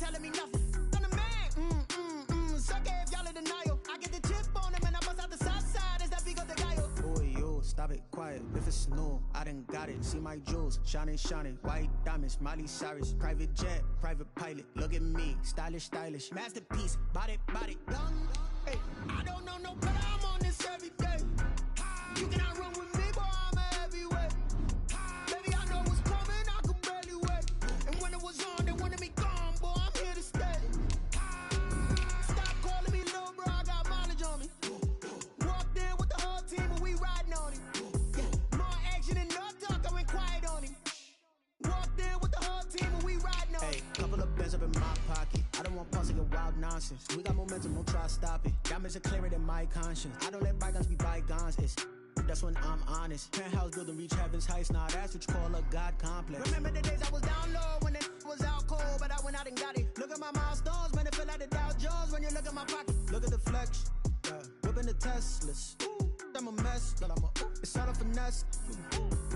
telling me nothing. I'm the man. Suck it if y'all in denial. I get the chip on him and I bust out the south side. Is that big of the guy? Boy, yo, stop it, quiet. If it's new, I done got it. See my jewels, shining, shining. White diamonds, Miley Cyrus. Private jet, private pilot. Look at me, stylish, stylish. Masterpiece, body, young. Hey, I don't know no better. I'm on this every day. You cannot run with me, boy. I'm a heavyweight. Baby, I know what's coming. I could barely wait. And when it was on, they wanted me gone, boy. I'm here to stay. Stop calling me little bro. I got mileage on me. Walked in with the whole team and we riding on him. Yeah, more action and no talk. I went quiet on him. Walked in with the whole team and we riding on him. Hey, couple of bands up in my pocket. I don't want pulse your wild nonsense. We got momentum, don't try to stop it. Diamonds are clearer than my conscience. I don't let bygones be bygones. That's when I'm honest. Penthouse building reach heaven's heights. Now that's what you call a God complex. Remember the days I was down low when it was out cold, but I went out and got it. Look at my milestones, man, it feel like the Dow Jones when you look at my pocket. Look at the flex, whipping the Teslas. I'm a mess, but it's all a finesse.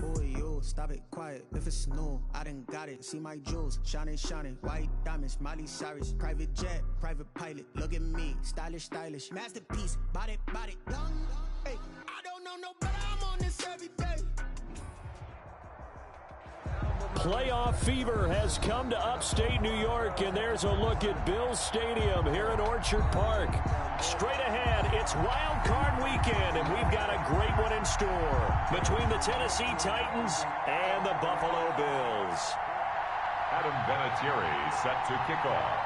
Boy, yo, stop it, quiet. If it's new, I done got it. See my jewels, shining, shining. White diamonds, Miley Cyrus. Private jet, private pilot. Look at me, stylish, stylish. Masterpiece, body, young. Hey, I don't know no better. I'm on this every day. Playoff fever has come to upstate New York, and there's a look at Bills Stadium here in Orchard Park. Straight ahead, it's Wild Card Weekend, and we've got a great one in store between the Tennessee Titans and the Buffalo Bills. Adam Vinatieri set to kick off.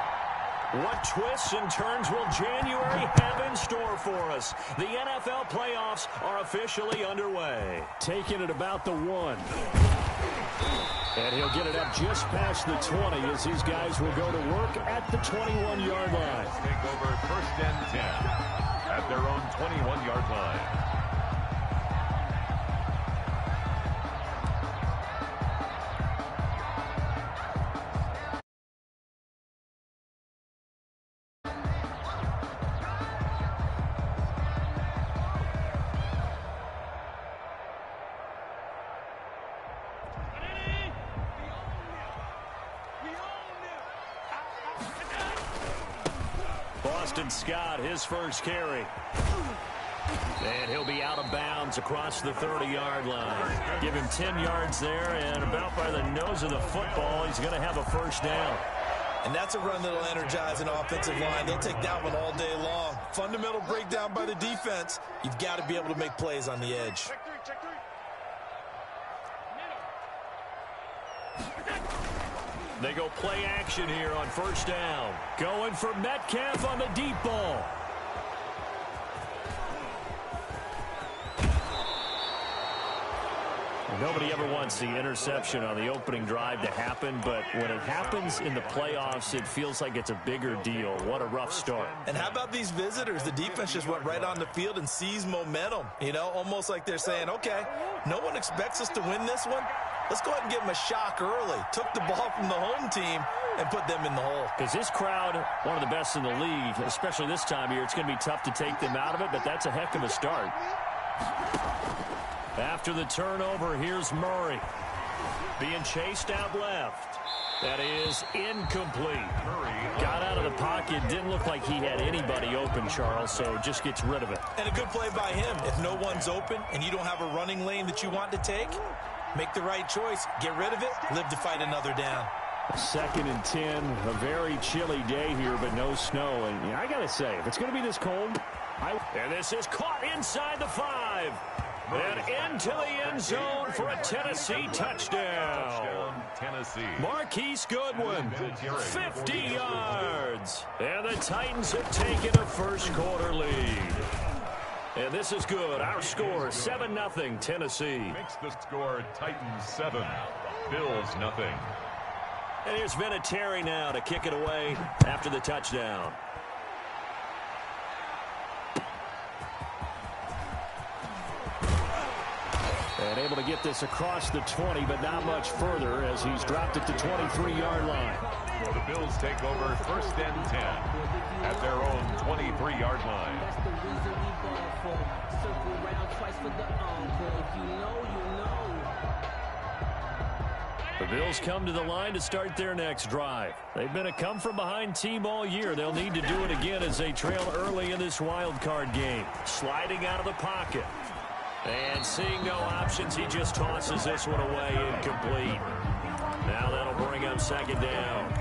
What twists and turns will January have in store for us? The NFL playoffs are officially underway. Taking it about the 1. And he'll get it up just past the 20 as these guys will go to work at the 21-yard line. Take over 1st and 10 at their own 21-yard line. Boston Scott, his first carry. And he'll be out of bounds across the 30-yard line. Give him 10 yards there, and about by the nose of the football, he's going to have a first down. And that's a run that'll energize an offensive line. They'll take that one all day long. Fundamental breakdown by the defense. You've got to be able to make plays on the edge. They go play action here on first down. Going for Metcalf on the deep ball. Nobody ever wants the interception on the opening drive to happen, but when it happens in the playoffs, it feels like it's a bigger deal. What a rough start. And how about these visitors? The defense just went right on the field and seized momentum. You know, almost like they're saying, okay, no one expects us to win this one. Let's go ahead and give them a shock early. Took the ball from the home team and put them in the hole. Because this crowd, one of the best in the league, especially this time of year, it's going to be tough to take them out of it, but that's a heck of a start. After the turnover, here's Murray. Being chased out left. That is incomplete. Got out of the pocket. Didn't look like he had anybody open, Charles, so just gets rid of it. And a good play by him. If no one's open and you don't have a running lane that you want to take, make the right choice. Get rid of it. Live to fight another down. 2nd and 10. A very chilly day here, but no snow. And I got to say, if it's going to be this cold, and this is caught inside the 5. And into the end zone for a Tennessee touchdown. Tennessee. Marquise Goodwin, 50 yards. And the Titans have taken a first-quarter lead. And this is good. Our score, 7-0 Tennessee. Makes the score Titans 7, Bills 0. And here's Vinatieri now to kick it away after the touchdown. And able to get this across the 20, but not much further as he's dropped it to 23-yard line. The Bills take over 1st and 10 at their own 23-yard line. That's the reason we ball for. Circle around twice for the encore. If you know, you know. The Bills come to the line to start their next drive. They've been a come-from-behind team all year. They'll need to do it again as they trail early in this wild card game. Sliding out of the pocket. And seeing no options, he just tosses this one away, incomplete. Now that'll bring up second down.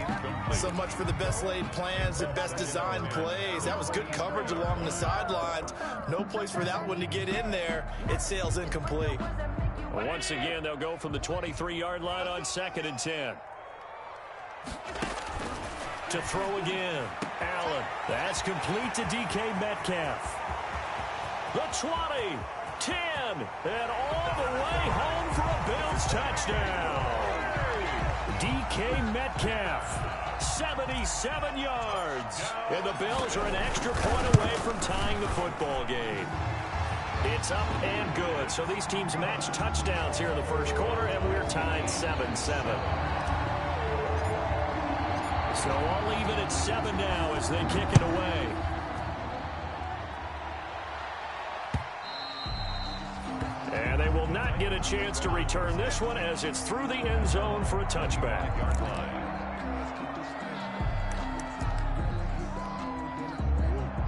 So much for the best laid plans and best designed plays. That was good coverage along the sidelines. No place for that one to get in there. It sails incomplete. Well, once again, they'll go from the 23-yard line on 2nd and 10. To throw again. Allen. That's complete to DK Metcalf. The 20, 10, and all the way home for a Bills touchdown. DK Metcalf, 77 yards. And the Bills are an extra point away from tying the football game. It's up and good. So these teams match touchdowns here in the first quarter, and we're tied 7-7. So all even at 7 now as they kick it away. And they will not get a chance to return this one as it's through the end zone for a touchback.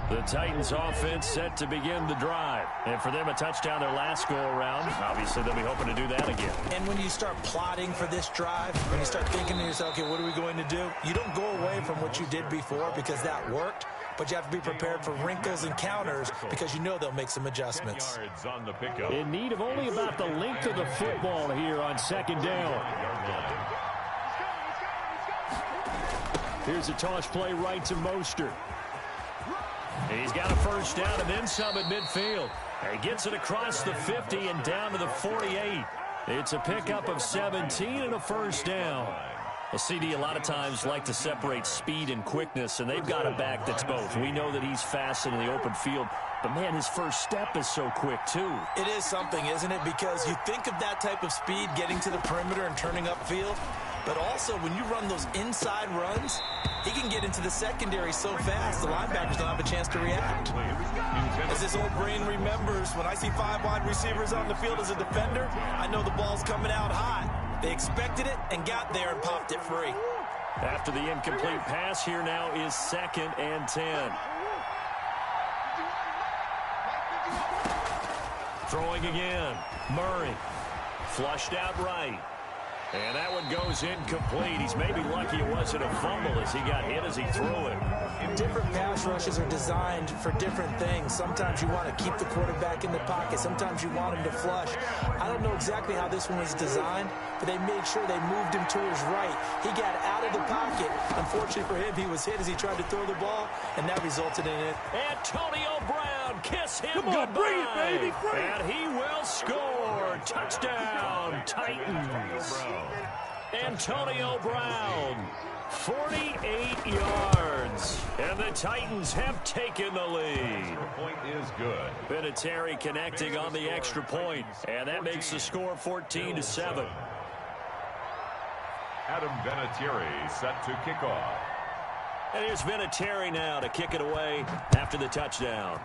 The Titans offense set to begin the drive. And for them, a touchdown their last go-around. Obviously, they'll be hoping to do that again. And when you start plotting for this drive, when you start thinking to yourself, okay, what are we going to do? You don't go away from what you did before because that worked. But you have to be prepared for wrinkles and counters because you know they'll make some adjustments. In need of only about the length of the football here on second down. Here's a toss play right to Mostert. He's got a first down and then some at midfield. He gets it across the 50 and down to the 48. It's a pickup of 17 and a first down. Well, CD a lot of times like to separate speed and quickness, and they've got a back that's both. We know that he's fast in the open field, but, man, his first step is so quick, too. It is something, isn't it? Because you think of that type of speed getting to the perimeter and turning upfield, but also when you run those inside runs, he can get into the secondary so fast the linebackers don't have a chance to react. As this old brain remembers, when I see 5 wide receivers on the field as a defender, I know the ball's coming out hot. They expected it and got there and popped it free. After the incomplete pass, here now is 2nd and 10. Throwing again. Murray. Flushed out right. And that one goes incomplete. He's maybe lucky it wasn't a fumble as he got hit as he threw it. Different pass rushes are designed for different things. Sometimes you want to keep the quarterback in the pocket. Sometimes you want him to flush. I don't know exactly how this one was designed, but they made sure they moved him to his right. He got out of the pocket. Unfortunately for him, he was hit as he tried to throw the ball, and that resulted in it. Antonio Brown, kiss him goodbye. Come on, bring it, baby. Bring it. And he will score. Touchdown, Titans. Antonio Brown, 48 yards, and the Titans have taken the lead. Point is good. Vinatieri connecting on the extra point, and that makes the score 14-7. Adam Vinatieri set to kick off. And here's Vinatieri now to kick it away after the touchdown.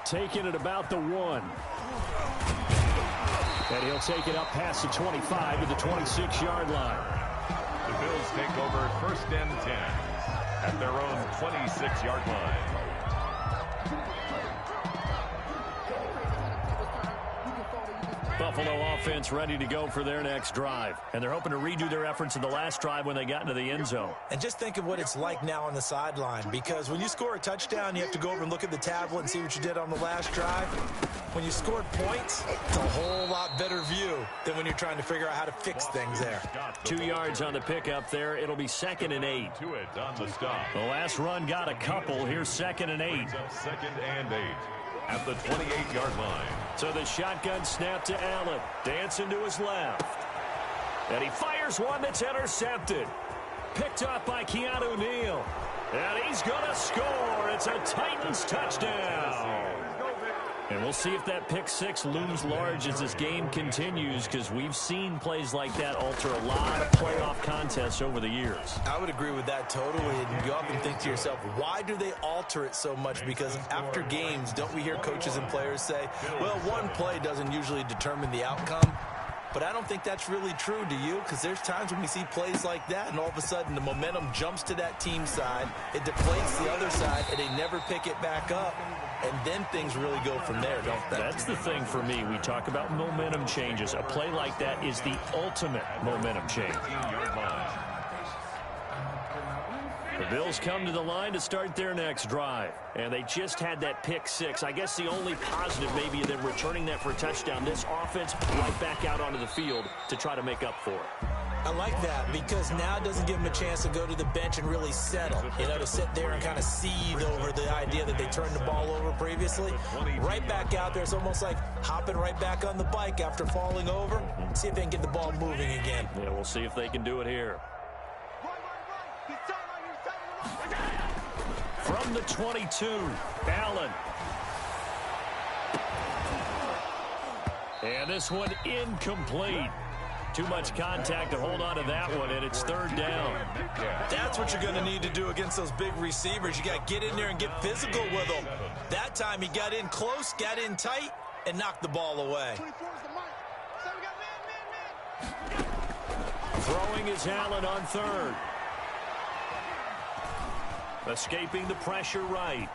Taking it about the 1. And he'll take it up past the 25 to the 26-yard line. The Bills take over 1st and 10 at their own 26-yard line. Buffalo offense ready to go for their next drive. And they're hoping to redo their efforts in the last drive when they got into the end zone. And just think of what it's like now on the sideline, because when you score a touchdown, you have to go over and look at the tablet and see what you did on the last drive. When you scored points, it's a whole lot better view than when you're trying to figure out how to fix things there. 2 yards on the pickup there. It'll be 2nd and 8. To it on the stop. The last run got a couple. Here's 2nd and 8. 2nd and 8 at the 28-yard line. So the shotgun snap to Allen. Dancing to his left. And he fires one that's intercepted. Picked up by Keanu Neal. And he's going to score. It's a Titans touchdown. And we'll see if that pick 6 looms large as this game continues, because we've seen plays like that alter a lot of playoff contests over the years. I would agree with that totally. And you often think to yourself, why do they alter it so much? Because after games, don't we hear coaches and players say, well, one play doesn't usually determine the outcome? but I don't think that's really true, do you? Because there's times when we see plays like that, and all of a sudden the momentum jumps to that team side, it deflates the other side, and they never pick it back up, and then things really go from there, don't they? That's the thing for me. We talk about momentum changes. A play like that is the ultimate momentum change. The Bills come to the line to start their next drive. And they just had that pick six. I guess the only positive maybe of them returning that for a touchdown. This offense right back out onto the field to try to make up for it. I like that because now it doesn't give them a chance to go to the bench and really settle. You know, to sit there and kind of seethe over the idea that they turned the ball over previously. Right back out there. It's almost like hopping right back on the bike after falling over. See if they can get the ball moving again. Yeah, we'll see if they can do it here. From the 22, Allen. And this one incomplete. Too much contact to hold on to that one, and it's third down. That's what you're going to need to do against those big receivers. You got to get in there and get physical with them. That time he got in close, got in tight, and knocked the ball away. Throwing is Allen on third. Escaping the pressure right.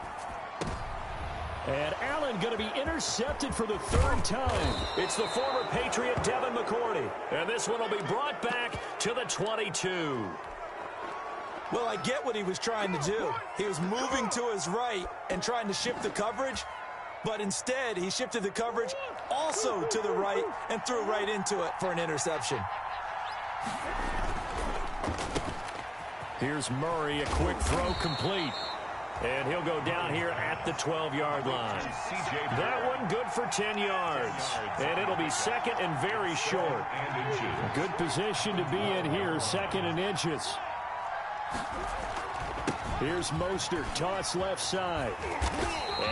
And Allen going to be intercepted for the third time. It's the former Patriot Devin McCourty. And this one will be brought back to the 22. Well, I get what he was trying to do. He was moving to his right and trying to shift the coverage. But instead, he shifted the coverage also to the right and threw right into it for an interception. Here's Murray, a quick throw complete. And he'll go down here at the 12-yard line. That one good for 10 yards. And it'll be second and very short. Good position to be in here, second and inches. Here's Mostert, toss left side.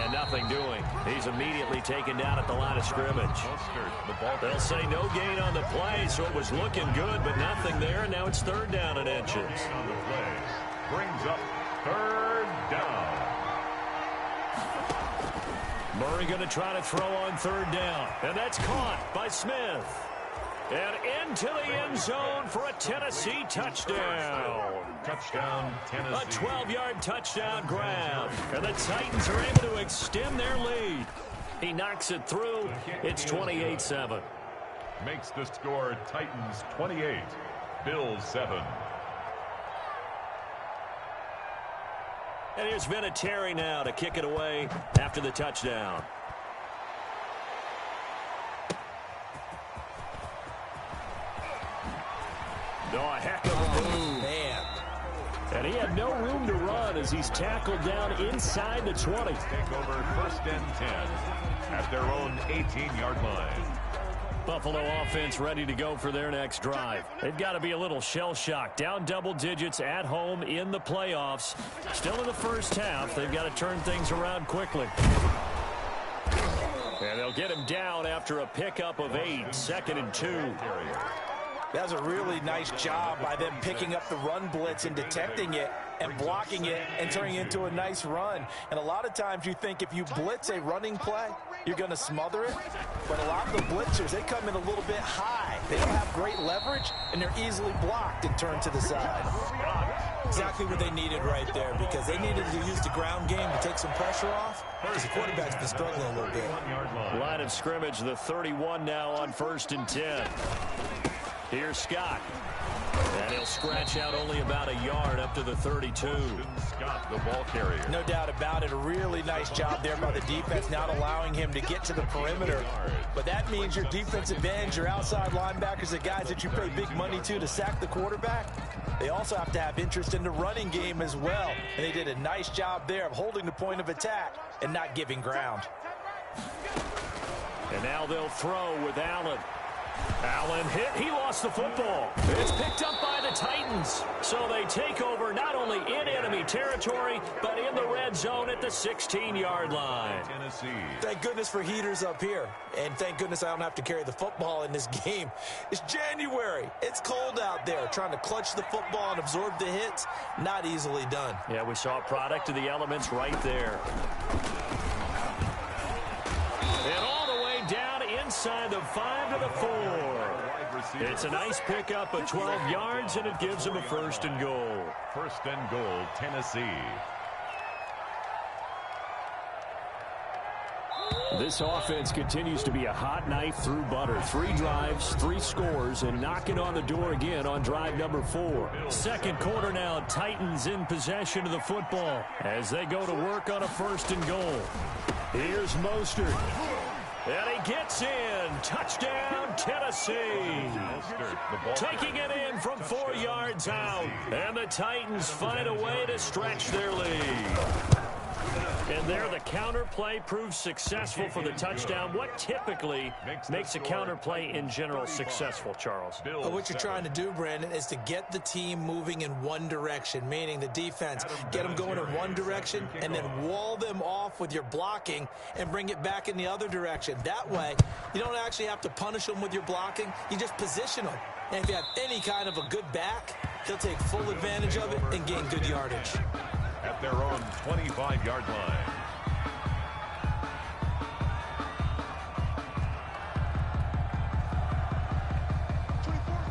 And nothing doing. He's immediately taken down at the line of scrimmage. They'll say no gain on the play, so it was looking good, but nothing there. And now it's third down and inches. Brings up third down. Murray going to try to throw on third down. And that's caught by Smith. And into the end zone for a Tennessee touchdown. Touchdown, Tennessee. A 12-yard touchdown grab. And the Titans are able to extend their lead. He knocks it through. It's 28-7. Makes the score Titans 28, Bills 7. And here's Vinatieri now to kick it away after the touchdown. No, a heck of a move. Man. And he had no room to run as he's tackled down inside the 20. Take over first and 10 at their own 18-yard line. Buffalo offense ready to go for their next drive. They've got to be a little shell-shocked. Down double digits at home in the playoffs. Still in the first half. They've got to turn things around quickly. And they'll get him down after a pickup of 8. Second and 2. That was a really nice job by them picking up the run blitz and detecting it and blocking it and turning it into a nice run. And a lot of times you think if you blitz a running play, you're going to smother it. But a lot of the blitzers, they come in a little bit high. They don't have great leverage, and they're easily blocked and turned to the side. Exactly what they needed right there, because they needed to use the ground game to take some pressure off, because the quarterback's been struggling a little bit. Line of scrimmage, the 31 now on first and 10. Here's Scott. And he'll scratch out only about a yard up to the 32. Scott, the ball carrier. No doubt about it. A really nice job there by the defense, not allowing him to get to the perimeter. But that means your defensive ends, your outside linebackers, the guys that you pay big money to sack the quarterback, they also have to have interest in the running game as well. And they did a nice job there of holding the point of attack and not giving ground. And now they'll throw with Allen. Allen hit. He lost the football. It's picked up by the Titans. So they take over not only in enemy territory, but in the red zone at the 16-yard line. Tennessee. Thank goodness for heaters up here. And thank goodness I don't have to carry the football in this game. It's January. It's cold out there. Trying to clutch the football and absorb the hits, not easily done. Yeah, we saw a product of the elements right there. And all the way down inside the 5 to the 4. It's a nice pickup of 12 yards, and it gives them a 1st and goal. 1st and goal, Tennessee. This offense continues to be a hot knife through butter. 3 drives, 3 scores, and knocking on the door again on drive number 4. Second quarter now, Titans in possession of the football as they go to work on a 1st and goal. Here's Mostert. And he gets in. Touchdown, Tennessee. Taking it in from 4 yards out. And the Titans find a way to stretch their lead. And there, the counter play proves successful for the touchdown. What typically makes a counter play in general successful, Charles? What you're trying to do, Brandon, is to get the team moving in one direction, meaning the defense, get them going in one direction and then wall them off with your blocking and bring it back in the other direction. That way, you don't actually have to punish them with your blocking. You just position them. And if you have any kind of a good back, he'll take full advantage of it and gain good yardage. At their own 25-yard line.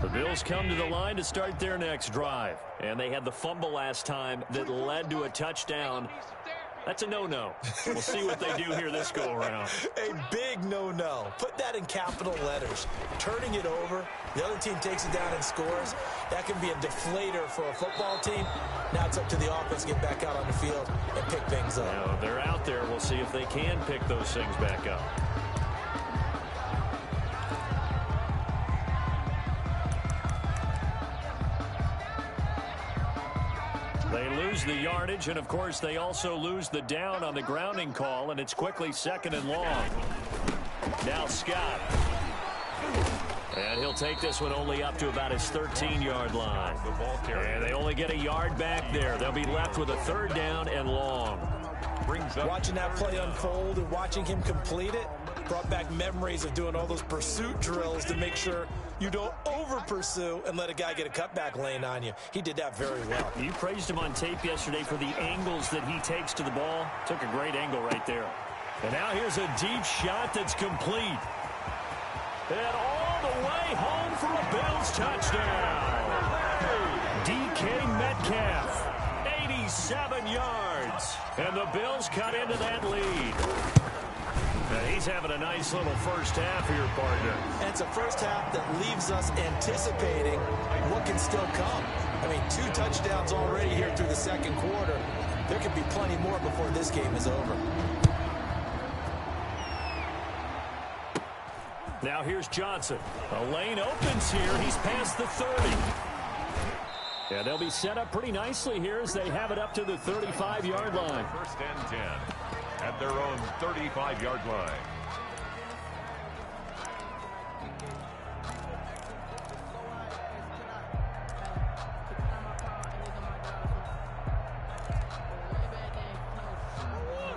The Bills come to the line to start their next drive. And they had the fumble last time that led to a touchdown. That's a no-no. We'll see what they do here this go-around. A big no-no. Put that in capital letters. Turning it over, the other team takes it down and scores. That can be a deflator for a football team. Now it's up to the offense to get back out on the field and pick things up. Now, they're out there. We'll see if they can pick those things back up. They lose the yardage, and, of course, they also lose the down on the grounding call, and it's quickly 2nd and long. Now Scott. And he'll take this one only up to about his 13-yard line. And they only get a yard back there. They'll be left with a 3rd down and long. Watching that play unfold and watching him complete it brought back memories of doing all those pursuit drills to make sure you don't over-pursue and let a guy get a cutback lane on you. He did that very well. You praised him on tape yesterday for the angles that he takes to the ball. Took a great angle right there. And now here's a deep shot that's complete. And all the way home for a Bills touchdown. DK Metcalf, 87 yards. And the Bills cut into that lead. Now he's having a nice little first half here, partner. And it's a first half that leaves us anticipating what can still come. I mean, 2 touchdowns already here through the second quarter. There could be plenty more before this game is over. Now here's Johnson. A lane opens here. He's past the 30. Yeah, they'll be set up pretty nicely here as they have it up to the 35-yard line. 1st and 10 at their own 35-yard line.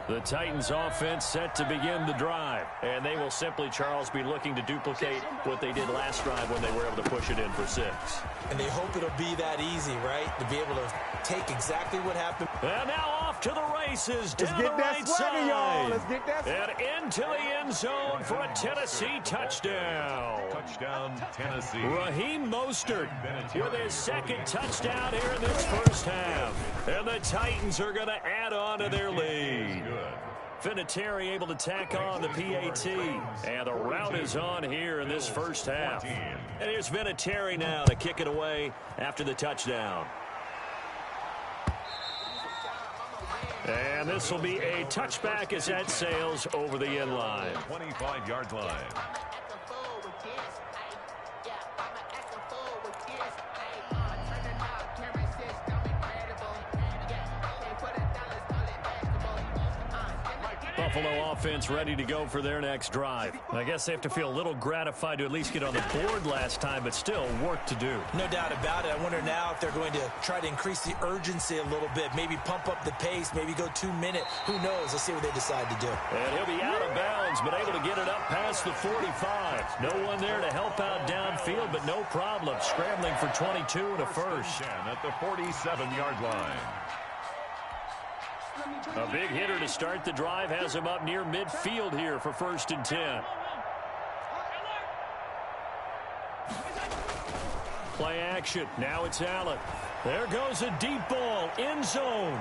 The Titans offense set to begin the drive. And they will simply, Charles, be looking to duplicate what they did last drive when they were able to push it in for 6. And they hope it'll be that easy, right? To be able to take exactly what happened. And now off to the races down the right side. Let's get that And into the end zone for a Tennessee touchdown. Touchdown, Tennessee. Raheem Mostert with his 2nd touchdown here in this first half. And the Titans are going to add on to their lead. Vinatieri able to tack on the PAT. And the route is on here in this first half. And here's Vinatieri now to kick it away after the touchdown. And this will be a touchback as that sails over the end line. 25-yard line. Buffalo offense ready to go for their next drive. I guess they have to feel a little gratified to at least get on the board last time, but still work to do. No doubt about it. I wonder now if they're going to try to increase the urgency a little bit, maybe pump up the pace, maybe go 2-minute. Who knows? Let's see what they decide to do. And he'll be out of bounds, but able to get it up past the 45. No one there to help out downfield, but no problem. Scrambling for 22 and a first. At the 47-yard line. A big hitter to start the drive has him up near midfield here for 1st and 10. Play action. Now it's Allen. There goes a deep ball. End zone.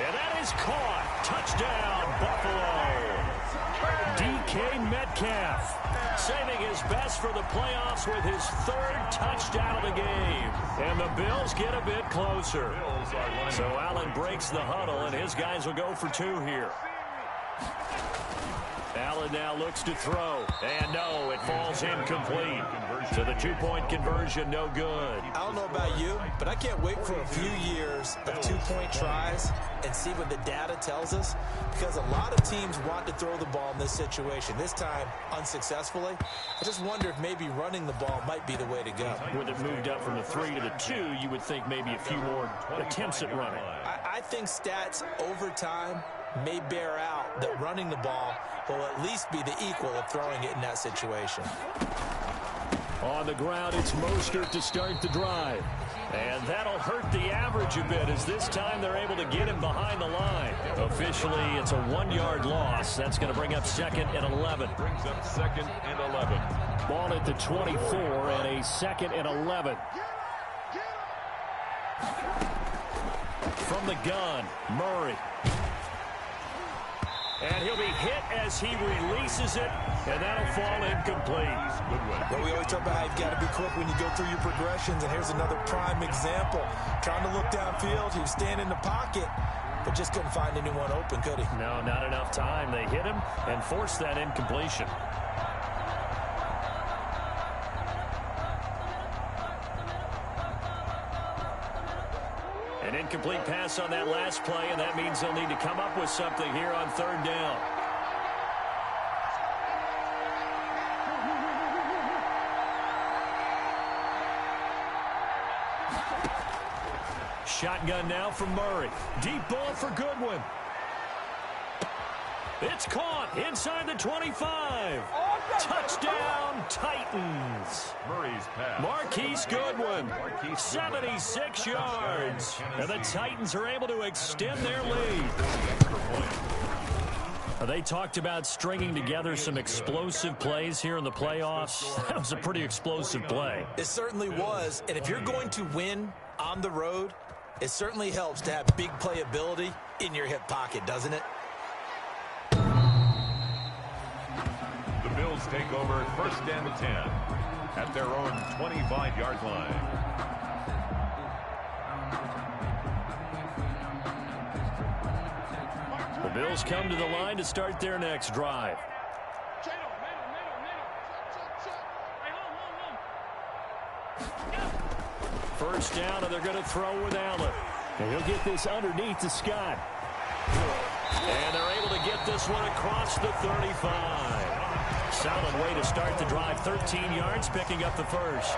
And that is caught. Touchdown, Buffalo. DK Metcalf saving his best for the playoffs with his third touchdown of the game. And the Bills get a bit closer. So Allen breaks the huddle, and his guys will go for two here. Allen now looks to throw. And no, it falls incomplete. So the two-point conversion, no good. I don't know about you, but I can't wait for a few years of two-point tries and see what the data tells us, because a lot of teams want to throw the ball in this situation. This time, unsuccessfully. I just wonder if maybe running the ball might be the way to go. With it moved up from the 3 to the 2, you would think maybe a few more attempts at running. I think stats over time may bear out that running the ball will at least be the equal of throwing it in that situation. On the ground, it's Mostert to start the drive. And that'll hurt the average a bit, as this time they're able to get him behind the line. Officially, it's a 1-yard loss. That's going to bring up 2nd and 11. Brings up 2nd and 11. Ball at the 24 and a 2nd and 11. From the gun, Murray. And he'll be hit as he releases it, and that'll fall incomplete. Well, we always talk about how you've got to be quick when you go through your progressions, and here's another prime example. Trying to look downfield, he was standing in the pocket, but just couldn't find anyone open, could he? No, not enough time. They hit him and forced that incompletion. An incomplete pass on that last play, and that means they'll need to come up with something here on 3rd down. Shotgun now from Murray. Deep ball for Goodwin. It's caught inside the 25. Touchdown, Titans. Murray's pass. Marquise Goodwin, 76 yards. And the Titans are able to extend their lead. They talked about stringing together some explosive plays here in the playoffs. That was a pretty explosive play. It certainly was, and if you're going to win on the road, it certainly helps to have big playability in your hip pocket, doesn't it? The Bills take over 1st and 10 at their own 25-yard line. The Bills come to the line to start their next drive. First down, and they're going to throw with Allen. And he'll get this underneath to Scott. And they're able to get this one across the 35. Solid way to start the drive. 13 yards, picking up the first.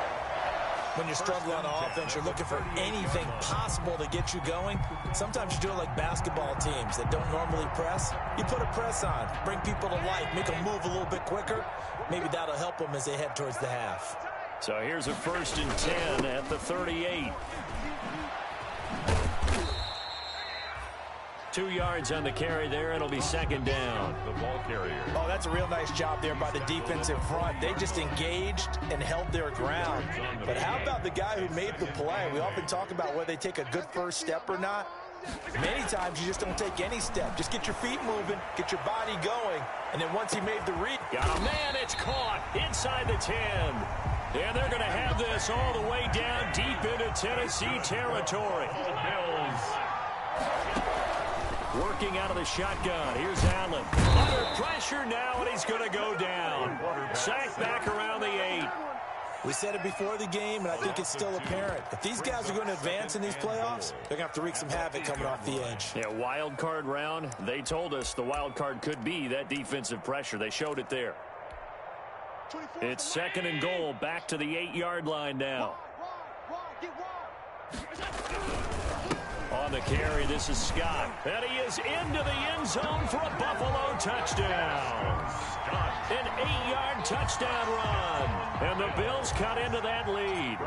When you're struggling on offense, you're looking for anything possible to get you going. Sometimes you do it like basketball teams that don't normally press. You put a press on, bring people to life, make them move a little bit quicker. Maybe that'll help them as they head towards the half. So here's a 1st and 10 at the 38. 2 yards on the carry there. It'll be 2nd down. The ball carrier. Oh, that's a real nice job there by the defensive front. They just engaged and held their ground. But how about the guy who made the play? We often talk about whether they take a good first step or not. Many times you just don't take any step. Just get your feet moving, get your body going, and then once he made the read. Got a man, it's caught inside the 10. And they're going to have this all the way down deep into Tennessee territory. Bills. Working out of the shotgun. Here's Allen. Under pressure now, and he's going to go down. Sacked back around the 8. We said it before the game, and I think it's still apparent. If these guys are going to advance in these playoffs, they're going to have to wreak some havoc coming off the edge. Yeah, wild card round. They told us the wild card could be that defensive pressure. They showed it there. It's 2nd and goal. Back to the 8-yard line now. On the carry, this is Scott. And he is into the end zone for a Buffalo touchdown. An 8-yard touchdown run. And the Bills cut into that lead.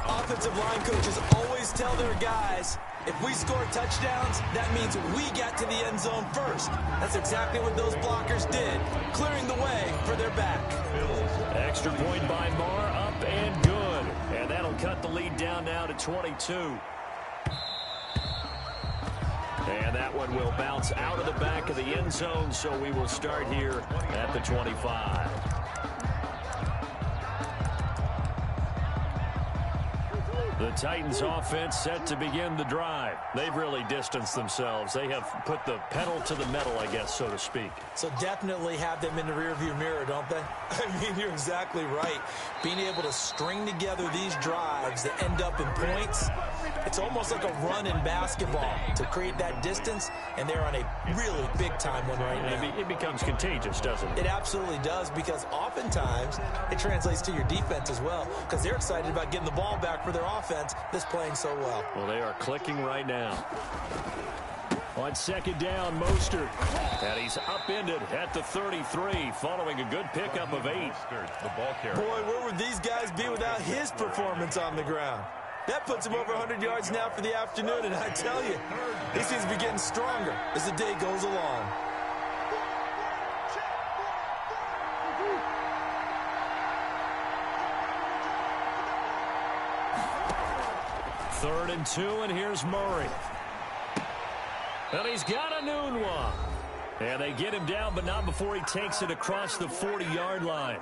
Offensive line coaches always tell their guys, if we score touchdowns, that means we got to the end zone first. That's exactly what those blockers did, clearing the way for their back. Extra point by Marr, up and good. cut the lead down now to 22. And that one will bounce out of the back of the end zone, so we will start here at the 25. The Titans offense set to begin the drive. They've really distanced themselves. They have put the pedal to the metal, I guess, so to speak. So definitely have them in the rearview mirror, don't they? I mean, you're exactly right. Being able to string together these drives that end up in points, it's almost like a run in basketball to create that distance, and they're on a really big-time one right now. It becomes contagious, doesn't it? It absolutely does, because oftentimes it translates to your defense as well, because they're excited about getting the ball back for their offense that's playing so well. Well, they are clicking right now. On second down, Mostert. And he's upended at the 33, following a good pickup of 8. The ball carrier. Boy, where would these guys be without his performance on the ground? That puts him over 100 yards now for the afternoon, and I tell you, he seems to be getting stronger as the day goes along. Third and 2, and here's Murray. And he's got a noon one. And they get him down, but not before he takes it across the 40-yard line.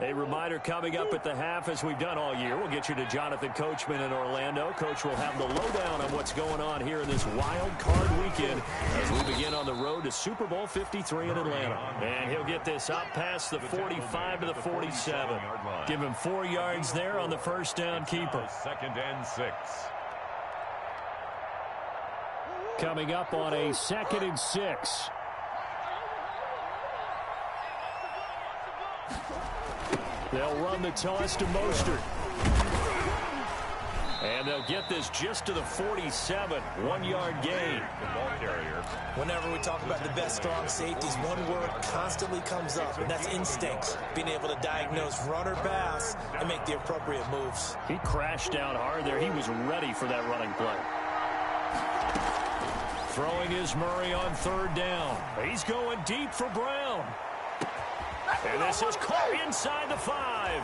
A reminder coming up at the half, as we've done all year. We'll get you to Jonathan Coachman in Orlando. Coach will have the lowdown on what's going on here in this wild card weekend as we begin on the road to Super Bowl 53 in Atlanta. And he'll get this up past the 45 to the 47. Give him 4 yards there on the first down keeper. 2nd and 6. Coming up on a 2nd and 6. They'll run the toss to Mostert. And they'll get this just to the 47. 1-yard gain. The ball carrier. Whenever we talk about the best strong safeties, one word constantly comes up, and that's instincts. Being able to diagnose run or pass and make the appropriate moves. He crashed down hard there. He was ready for that running play. Throwing is Murray on 3rd down. He's going deep for Brown. And this is caught inside the 5.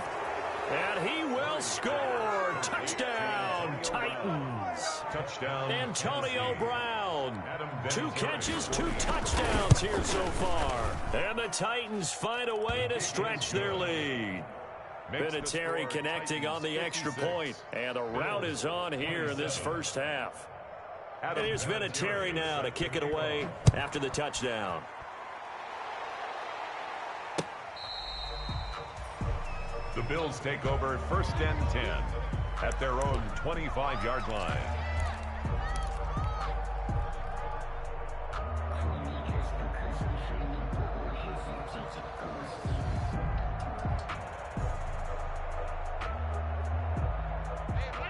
And he will score. Touchdown, Titans. Touchdown. Antonio Brown. 2 catches, 2 touchdowns here so far. And the Titans find a way to stretch their lead. Vinatieri connecting on the extra point. And the route is on here in this first half. And here's Vinatieri now to kick it away after the touchdown. The Bills take over 1st and 10 at their own 25-yard line.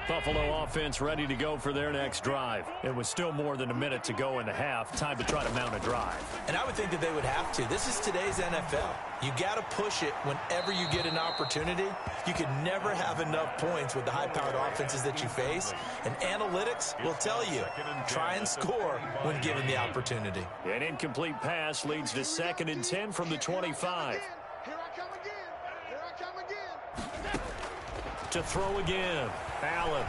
Buffalo offense ready to go for their next drive. It was still more than a minute to go in the half. Time to try to mount a drive. And I would think that they would have to. This is today's NFL. You got to push it whenever you get an opportunity. You can never have enough points with the high-powered offenses that you face. And analytics will tell you, try and score when given the opportunity. An incomplete pass leads to 2nd and 10 from the 25. Here I come again. Here I come again. To throw again. Allen.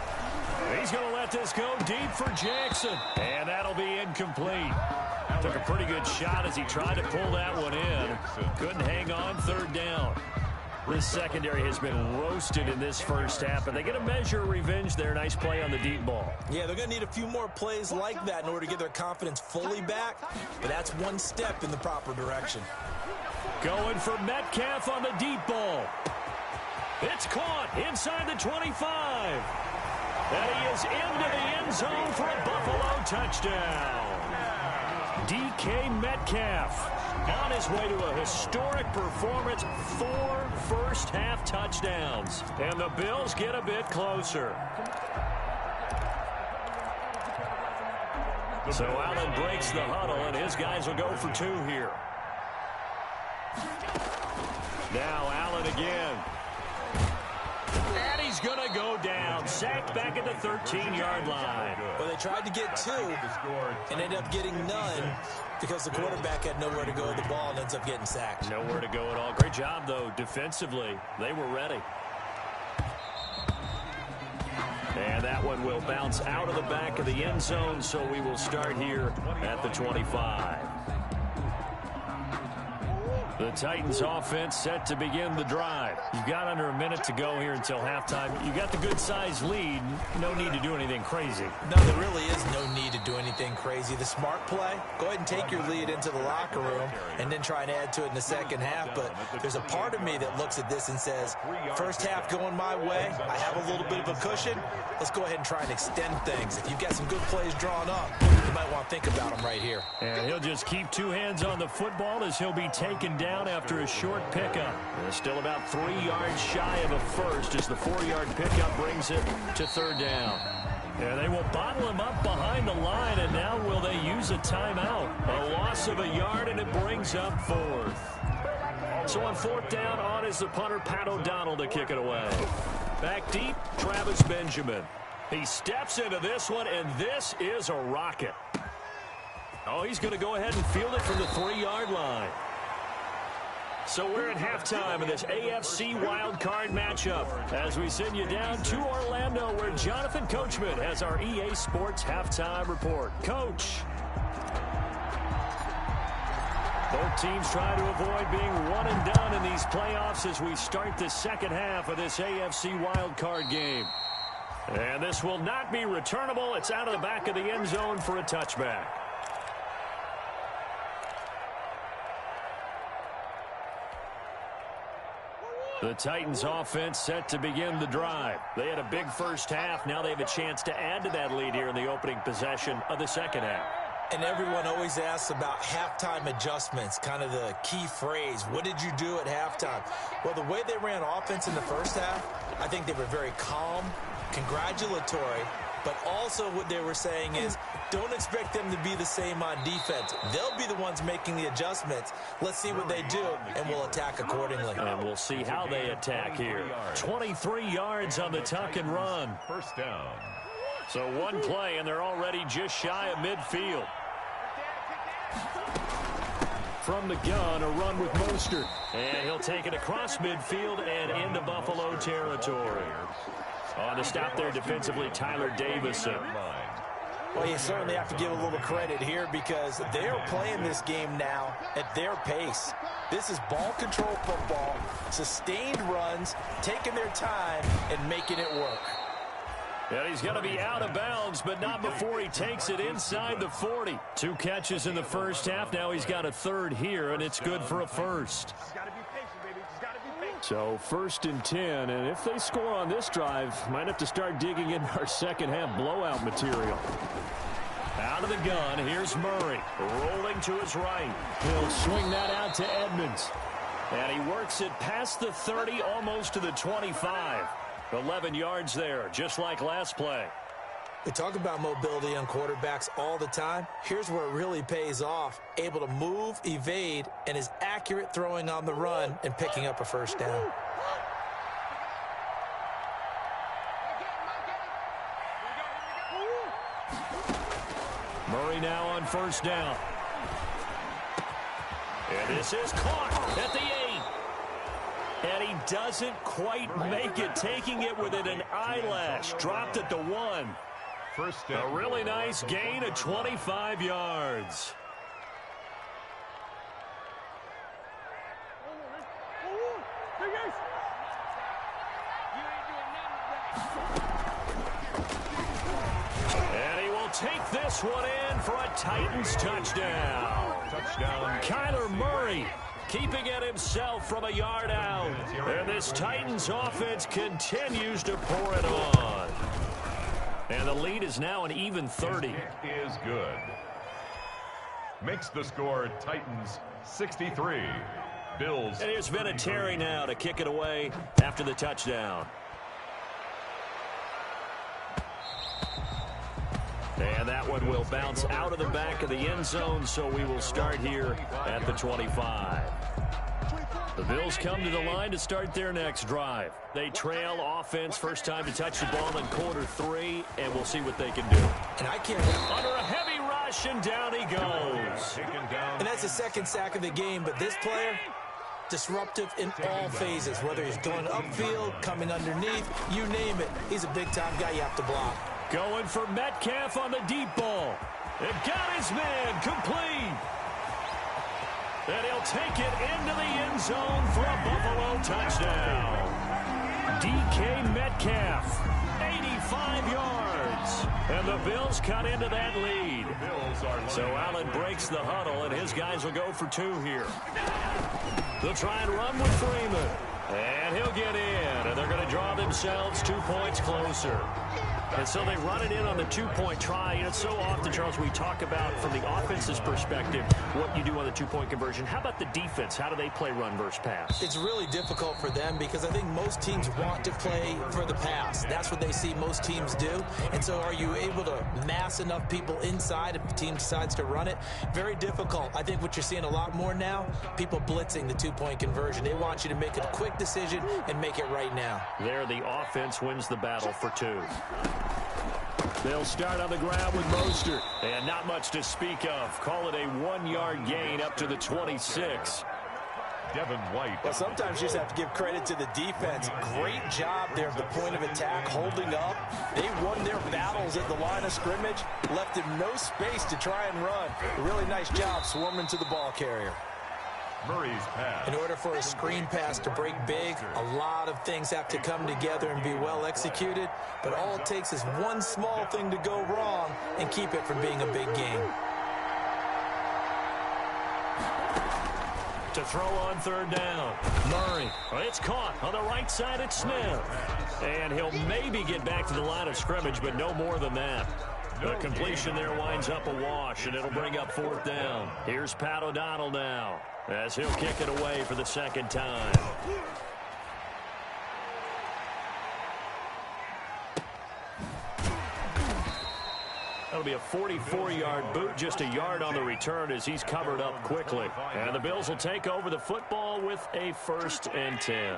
He's going to let this go deep for Jackson. And that'll be incomplete. Took a pretty good shot as he tried to pull that one in. Couldn't hang on 3rd down. This secondary has been roasted in this first half, and they get a measure of revenge there. Nice play on the deep ball. Yeah, they're going to need a few more plays like that in order to get their confidence fully back, but that's one step in the proper direction. Going for Metcalf on the deep ball. It's caught inside the 25. And he is into the end zone for a Buffalo touchdown. DK Metcalf on his way to a historic performance. 4 first-half touchdowns. And the Bills get a bit closer. So Allen breaks the huddle, and his guys will go for 2 here. Now Allen again. And he's he's going to go down. Sacked back at the 13-yard line. Well, they tried to get 2 and ended up getting none because the quarterback had nowhere to go with the ball and ends up getting sacked. Nowhere to go at all. Great job, though, defensively. They were ready. And that one will bounce out of the back of the end zone, so we will start here at the 25. The Titans offense set to begin the drive. You've got under a minute to go here until halftime. You got the good-sized lead. No need to do anything crazy. No, there really is no need to do anything crazy. The smart play, go ahead and take your lead into the locker room and then try and add to it in the second half. But there's a part of me that looks at this and says, first half going my way, I have a little bit of a cushion. Let's go ahead and try and extend things. If you've got some good plays drawn up, you might want to think about them right here. And he'll just keep 2 hands on the football as he'll be taken down after a short pickup. Still about 3 yards shy of a first as the 4-yard pickup brings it to 3rd down. And they will bottle him up behind the line, and now will they use a timeout? A loss of a yard, and it brings up 4th. So on 4th down, on is the punter, Pat O'Donnell, to kick it away. Back deep, Travis Benjamin. He steps into this one, and this is a rocket. Oh, he's going to go ahead and field it from the 3-yard line. So we're at halftime of this AFC wildcard matchup as we send you down to Orlando where Jonathan Coachman has our EA Sports halftime report. Coach. Both teams try to avoid being one and done in these playoffs as we start the second half of this AFC wildcard game. And this will not be returnable. It's out of the back of the end zone for a touchback. The Titans offense set to begin the drive. They had a big first half. Now they have a chance to add to that lead here in the opening possession of the second half. And everyone always asks about halftime adjustments, kind of the key phrase. What did you do at halftime? Well, the way they ran offense in the first half, I think they were very calm, congratulatory, but also what they were saying is don't expect them to be the same on defense. They'll be the ones making the adjustments. Let's see what they do, and we'll attack accordingly. And we'll see how they attack here. 23 yards on the tuck and run. First down. So one play, and they're already just shy of midfield. From the gun, a run with Mostert. And he'll take it across midfield and into Buffalo territory. On the stop there defensively, Tyler Davison. Well, you certainly have to give a little credit here because they are playing this game now at their pace. This is ball control football, sustained runs, taking their time, and making it work. And he's going to be out of bounds, but not before he takes it inside the 40. 2 catches in the first half. Now he's got a 3rd here, and it's good for a first. So 1st and 10, and if they score on this drive, might have to start digging in our second half blowout material. Out of the gun, here's Murray, rolling to his right. He'll swing that out to Edmonds. And he works it past the 30, almost to the 25. 11 yards there, just like last play. We talk about mobility on quarterbacks all the time. Here's where it really pays off. Able to move, evade, and is accurate throwing on the run and picking up a first down. Murray now on first down. And this is caught at the 8. And he doesn't quite make it, taking it within an eyelash. Dropped at the 1. First down. A really nice gain of 25 yards. And he will take this one in for a Titans touchdown. Kyler Murray keeping it himself from a yard out. And this Titans offense continues to pour it on. And the lead is now an even 30. It is good. Makes the score Titans 63. Bills. And here's Vinatieri now to kick it away after the touchdown. And that one will bounce out of the back of the end zone, so we will start here at the 25. The Bills come to the line to start their next drive. They trail offense, first time to touch the ball in quarter 3, and we'll see what they can do. And I can't... Under a heavy rush, and down he goes. And that's the second sack of the game, but this player, disruptive in all phases, whether he's going upfield, coming underneath, you name it. He's a big-time guy you have to block. Going for Metcalf on the deep ball. It got his man complete. And he'll take it into the end zone for a Buffalo touchdown. DK Metcalf, 85 yards. And the Bills cut into that lead. So Allen breaks the huddle, and his guys will go for 2 here. They'll try and run with Freeman. And he'll get in, and they're going to draw themselves 2 points closer. And so they run it in on the 2-point try. And it's so often, Charles, we talk about from the offense's perspective what you do on the 2-point conversion. How about the defense? How do they play run versus pass? It's really difficult for them because I think most teams want to play for the pass. That's what they see most teams do. And so are you able to mass enough people inside if the team decides to run it? Very difficult. I think what you're seeing a lot more now, people blitzing the 2-point conversion. They want you to make a quick decision and make it right now. There, the offense wins the battle for 2. They'll start on the ground with Mostert. And not much to speak of. Call it a 1-yard gain up to the 26. Devin White. Well, sometimes you just have to give credit to the defense. Great job there at the point of attack, holding up. They won their battles at the line of scrimmage, left him no space to try and run. A really nice job swarming to the ball carrier. Murray's pass. In order for a screen pass to break big, a lot of things have to come together and be well executed. But all it takes is one small thing to go wrong and keep it from being a big game. To throw on 3rd down. Murray. It's caught on the right side at Smith. And he'll maybe get back to the line of scrimmage, but no more than that. The completion there winds up a wash, and it'll bring up 4th down. Here's Pat O'Donnell now, as he'll kick it away for the 2nd time. That'll be a 44-yard boot, just a yard on the return as he's covered up quickly. And the Bills will take over the football with a 1st and 10.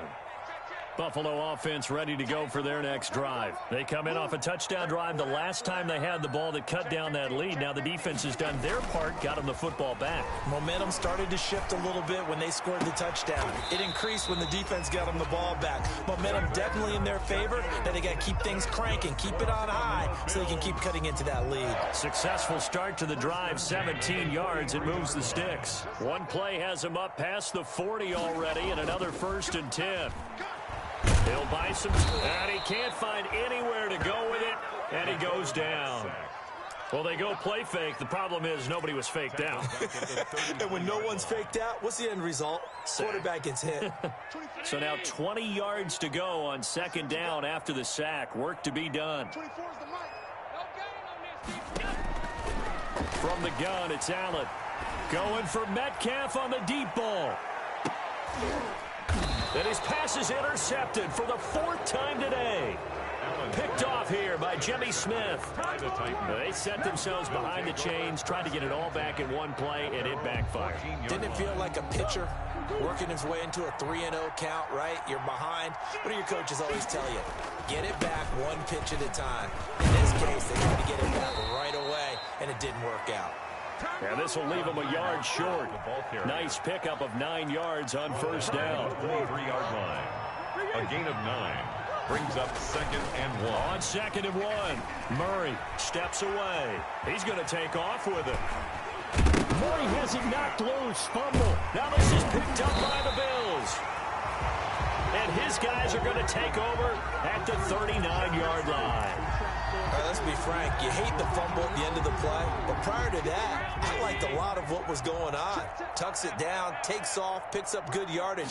Buffalo offense ready to go for their next drive. They come in off a touchdown drive the last time they had the ball that cut down that lead. Now the defense has done their part, got them the football back. Momentum started to shift a little bit when they scored the touchdown. It increased when the defense got them the ball back. Momentum definitely in their favor. Now they got to keep things cranking, keep it on high so they can keep cutting into that lead. Successful start to the drive, 17 yards. It moves the sticks. One play has him up past the 40 already, and another 1st and 10. He'll buy some, and he can't find anywhere to go with it, and he goes down. Well, they go play fake. The problem is nobody was faked out. And when no one's faked out, what's the end result? Quarterback gets hit. So now 20 yards to go on 2nd down after the sack. Work to be done. From the gun, it's Allen. Going for Metcalf on the deep ball. And his pass is intercepted for the 4th time today. Picked off here by Jimmy Smith. They set themselves behind the chains, trying to get it all back in one play, and it backfired. Didn't it feel like a pitcher working his way into a 3-0 count, right? You're behind. What do your coaches always tell you? Get it back one pitch at a time. In this case, they tried to get it back right away, and it didn't work out. And this will leave him a yard short. Nice pickup of 9 yards on 1st down. 23-yard line. A gain of 9. Brings up 2nd and 1. On 2nd and 1. Murray steps away. He's going to take off with it. Murray has it knocked loose. Fumble. Now this is picked up by the Bills. And his guys are going to take over at the 39-yard line. All right, let's be frank. You hate the fumble at the end of the play, but prior to that, I liked a lot of what was going on. Tucks it down, takes off, picks up good yardage.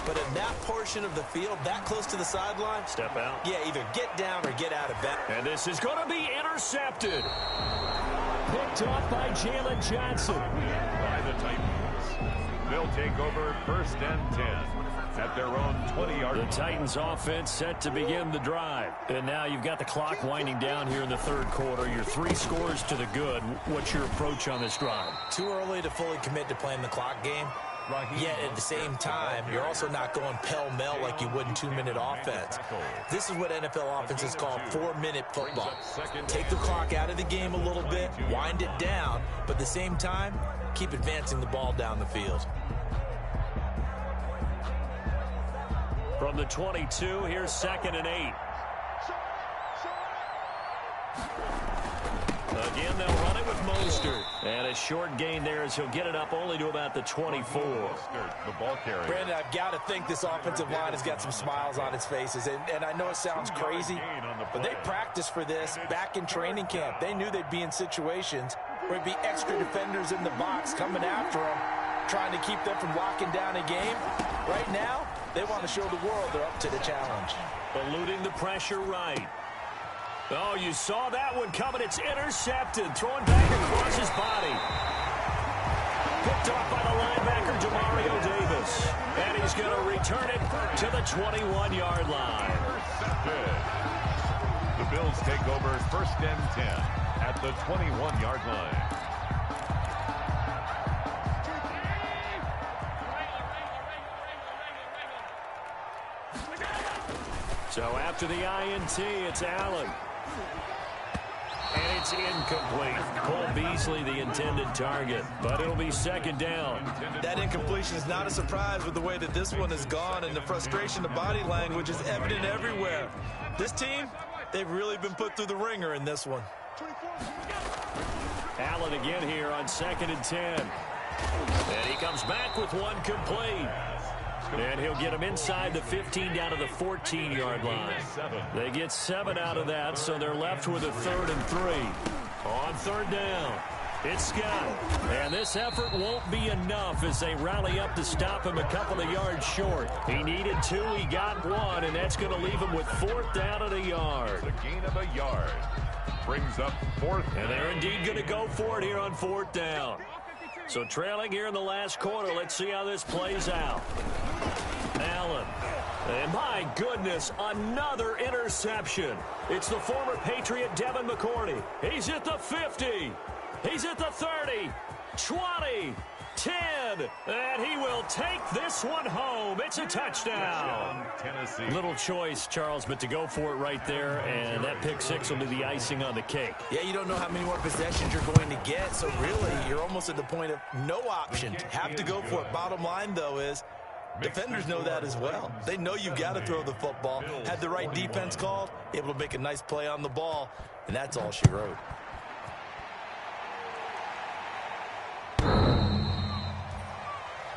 But in that portion of the field, that close to the sideline, step out. Yeah, either get down or get out of bounds. And this is going to be intercepted. Picked off by Jalen Johnson. By the Titans. They'll take over 1st and 10. At their own 20-yard line. The Titans offense set to begin the drive. And now you've got the clock winding down here in the 3rd quarter. Your 3 scores to the good. What's your approach on this drive? Too early to fully commit to playing the clock game. Yet at the same time, you're also not going pell-mell like you would in 2-minute offense. This is what NFL offenses call 4-minute football. Take the clock out of the game a little bit, wind it down, but at the same time, keep advancing the ball down the field. From the 22, here's 2nd and 8. Again, they'll run it with Mostert. And a short gain there as he'll get it up only to about the 24. The ball carrier. Brandon, I've got to think this offensive line has got some smiles on its faces. And I know it sounds crazy, but they practiced for this back in training camp. They knew they'd be in situations where it'd be extra defenders in the box coming after them, trying to keep them from locking down a game. Right now, they want to show the world they're up to the challenge. Eluding the pressure right. Oh, you saw that one coming. It's intercepted. Throwing back across his body. Picked off by the linebacker, Demario Davis. And he's going to return it to the 21-yard line. Intercepted. The Bills take over 1st and 10 at the 21-yard line. So after the INT, it's Allen. And it's incomplete. Cole Beasley, the intended target, but it'll be 2nd down. That incompletion is not a surprise with the way that this one has gone, and the frustration, the body language is evident everywhere. This team, they've really been put through the ringer in this one. Allen again here on 2nd and 10. And he comes back with one complete. And he'll get him inside the 15 down to the 14-yard line. They get 7 out of that, so they're left with a 3rd and 3. On 3rd down, it's Scott. And this effort won't be enough as they rally up to stop him a couple of yards short. He needed 2, he got 1, and that's going to leave him with 4th down and a yard. The gain of a yard brings up 4th. And they're indeed going to go for it here on 4th down. So trailing here in the last quarter, let's see how this plays out. Allen. And my goodness, another interception. It's the former Patriot Devin McCourty. He's at the 50. He's at the 30. 20. 10. And he will take this one home. It's a touchdown. Tennessee. Little choice, Charles, but to go for it right there, and that pick 6 will be the icing on the cake. Yeah, you don't know how many more possessions you're going to get, so really you're almost at the point of no option. Have to go for it. Bottom line, though, is defenders know that as well. They know you've got to throw the football. Had the right defense called, able to make a nice play on the ball, and that's all she wrote.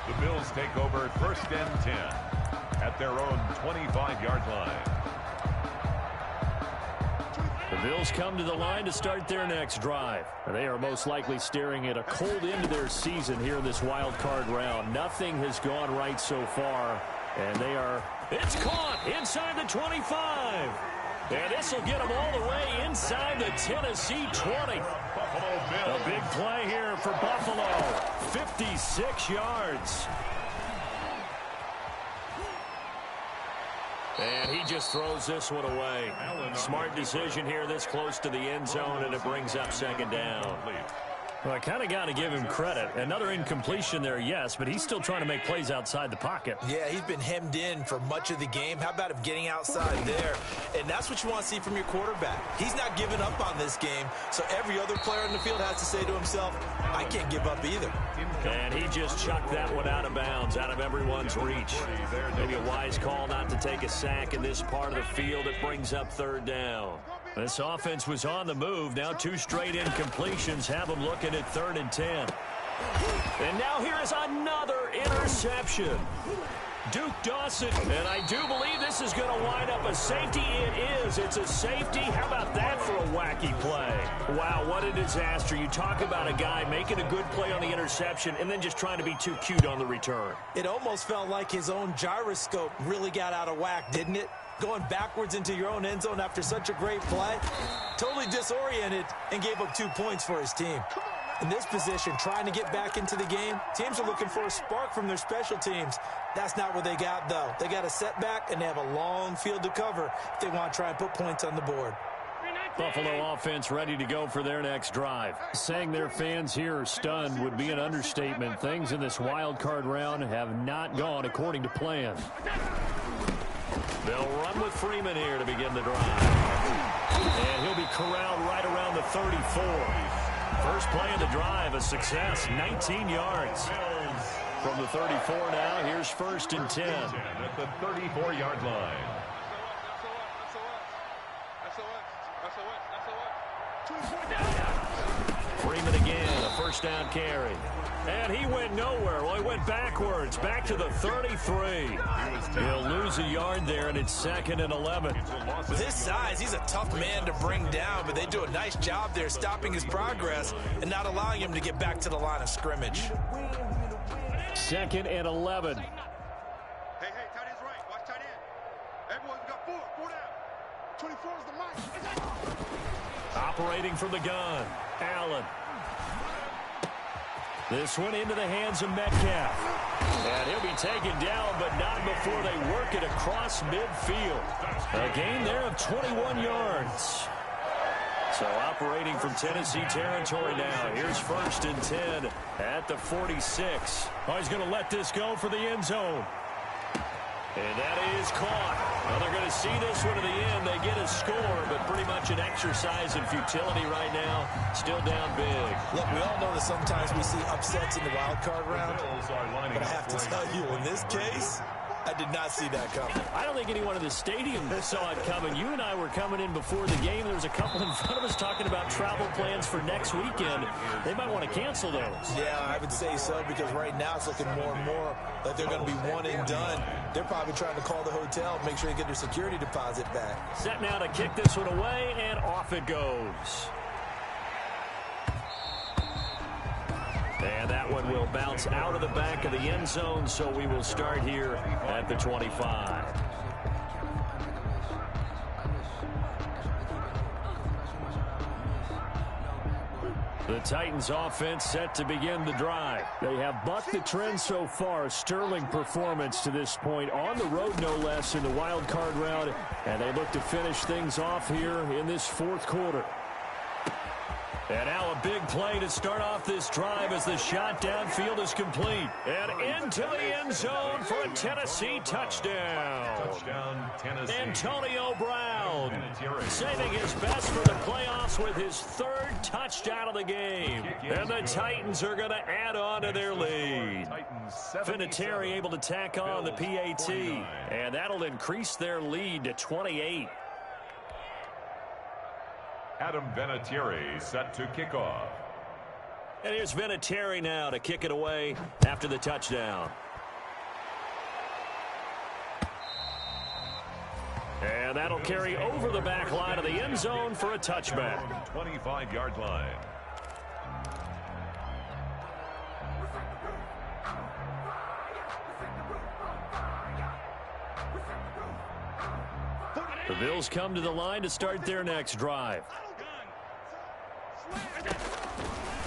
The Bills take over 1st and 10 at their own 25-yard line. The Bills come to the line to start their next drive. They are most likely staring at a cold end to their season here in this wild card round. Nothing has gone right so far, and it's caught inside the 25. And this will get them all the way inside the Tennessee 20. A big play here for Buffalo. 56 yards. And he just throws this one away. Smart decision here this close to the end zone, and it brings up 2nd down. Well, I kind of got to give him credit. Another incompletion there, yes, but he's still trying to make plays outside the pocket. Yeah, he's been hemmed in for much of the game. How about him getting outside there? And that's what you want to see from your quarterback. He's not giving up on this game, so every other player in the field has to say to himself, I can't give up either. And he just chucked that one out of bounds, out of everyone's reach. Maybe a wise call not to take a sack in this part of the field. It brings up 3rd down. This offense was on the move. Now 2 straight incompletions have them looking at 3rd and 10. And now here is another interception. Duke Dawson, and I do believe this is going to wind up a safety. It is. It's a safety. How about that for a wacky play? Wow, what a disaster. You talk about a guy making a good play on the interception and then just trying to be too cute on the return. It almost felt like his own gyroscope really got out of whack, didn't it? Going backwards into your own end zone after such a great play. Totally disoriented and gave up 2 points for his team. In this position, trying to get back into the game, teams are looking for a spark from their special teams. That's not what they got, though. They got a setback, and they have a long field to cover if they want to try and put points on the board. Buffalo offense ready to go for their next drive. Saying their fans here are stunned would be an understatement. Things in this wild card round have not gone according to plan. They'll run with Freeman here to begin the drive. And he'll be corralled right around the 34. First play of the drive, a success, 19 yards. From the 34 now, here's 1st and 10. At the 34-yard line. Freeman again, a first down carry. And he went nowhere. Well, he went backwards, back to the 33. He'll lose a yard there, and it's 2nd and 11. With his size, he's a tough man to bring down, but they do a nice job there stopping his progress and not allowing him to get back to the line of scrimmage. 2nd and 11. Hey, tight end's right. Watch tight end. Everyone's got 4 down. 24 is the mic. Operating from the gun, Allen. This one into the hands of Metcalf. And he'll be taken down, but not before they work it across midfield. A gain there of 21 yards. So operating from Tennessee territory now. Here's 1st and 10 at the 46. Oh, he's going to let this go for the end zone. And that is caught. Well, they're going to see this one to the end. They get a score, but pretty much an exercise in futility right now. Still down big. Look, we all know that sometimes we see upsets in the wild card round. But I have to tell you, in this case, I did not see that coming. I don't think anyone in the stadium saw it coming. You and I were coming in before the game. There was a couple in front of us talking about travel plans for next weekend. They might want to cancel those. Yeah, I would say so, because right now it's looking more and more like they're going to be one and done. They're probably trying to call the hotel, make sure they get their security deposit back. Set now to kick this one away, and off it goes. And that one will bounce out of the back of the end zone, so we will start here at the 25. The Titans offense set to begin the drive. They have bucked the trend so far. A sterling performance to this point, on the road no less, in the wild card round, and they look to finish things off here in this 4th quarter. And now a big play to start off this drive as the shot downfield is complete. And into the end zone for a Tennessee touchdown. Touchdown, Tennessee. Antonio Brown saving his best for the playoffs with his 3rd touchdown of the game. And the Titans are going to add on to their lead. Vinatieri able to tack on the PAT. And that'll increase their lead to 28. Adam Vinatieri set to kick off. And here's Vinatieri now to kick it away after the touchdown. And that'll carry over the back line of the end zone for a touchback. 25-yard line. The Bills come to the line to start their next drive.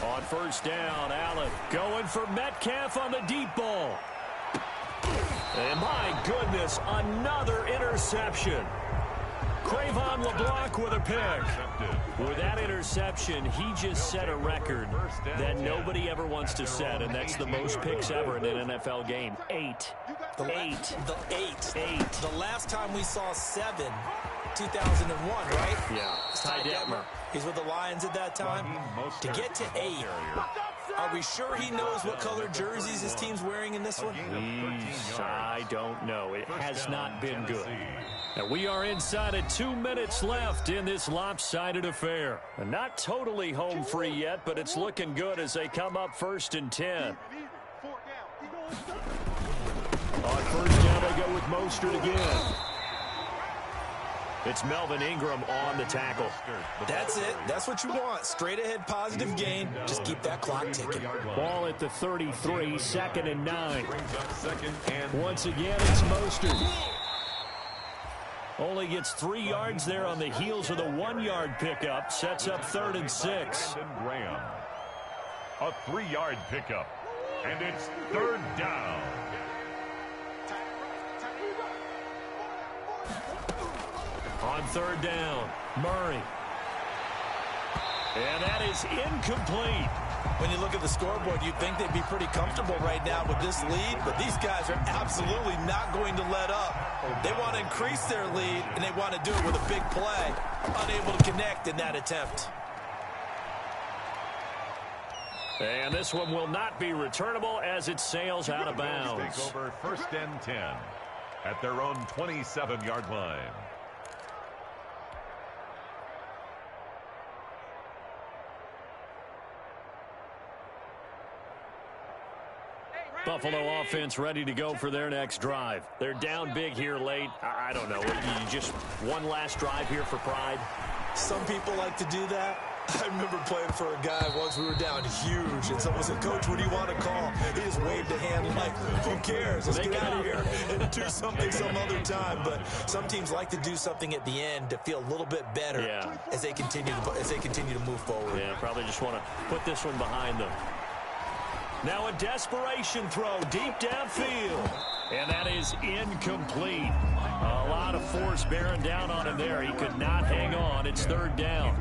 On 1st down, Allen going for Metcalf on the deep ball. And my goodness, another interception. Cravon LeBlanc with a pick. With that interception, he just set a record that nobody ever wants to set, and that's the most picks ever in an NFL game. 8. The last time we saw 7, 2001, right? Yeah. Ty Detmer. He's with the Lions at that time. To get to 8, are we sure he knows what color jerseys his team's wearing in this one? I don't know. It has not been good. And we are inside of 2 minutes left in this lopsided affair. And not totally home free yet, but it's looking good as they come up 1st and 10. On 1st down, they go with Mostert again. It's Melvin Ingram on the tackle. That's it. That's what you want. Straight ahead positive gain. Just keep that clock ticking. Ball at the 33, 2nd and 9. Once again, it's Mostert. Only gets 3 yards there on the heels of the 1-yard pickup. Sets up 3rd and 6. Graham. A 3-yard pickup. And it's 3rd down. On 3rd down, Murray. And that is incomplete. When you look at the scoreboard, you'd think they'd be pretty comfortable right now with this lead, but these guys are absolutely not going to let up. They want to increase their lead, and they want to do it with a big play. Unable to connect in that attempt. And this one will not be returnable as it sails out of bounds. Take over 1st and 10 at their own 27-yard line. Buffalo offense ready to go for their next drive. They're down big here late. I don't know. You just one last drive here for pride? Some people like to do that. I remember playing for a guy once. We were down huge, and someone said, "Coach, what do you want to call?" He just waved a hand like, "Who cares? Let's get out of here and do something some other time." But some teams like to do something at the end to feel a little bit better as they continue to move forward. Yeah, probably just want to put this one behind them. Now a desperation throw deep downfield. And that is incomplete. A lot of force bearing down on him there. He could not hang on. It's 3rd down.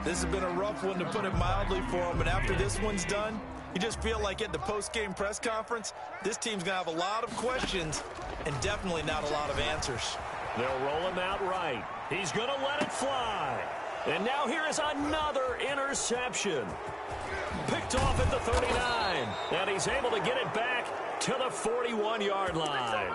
This has been a rough one, to put it mildly, for him. And after this one's done, you just feel like at the post-game press conference, this team's going to have a lot of questions and definitely not a lot of answers. They'll roll him out right. He's going to let it fly. And now here is another interception. Picked off at the 39. And he's able to get it back to the 41-yard line.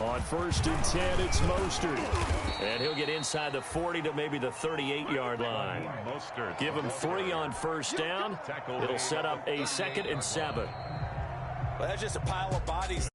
On 1st and 10, it's Mostert. And he'll get inside the 40 to maybe the 38-yard line. Give him 3 on 1st down. It'll set up a 2nd and 7. Well, that's just a pile of bodies.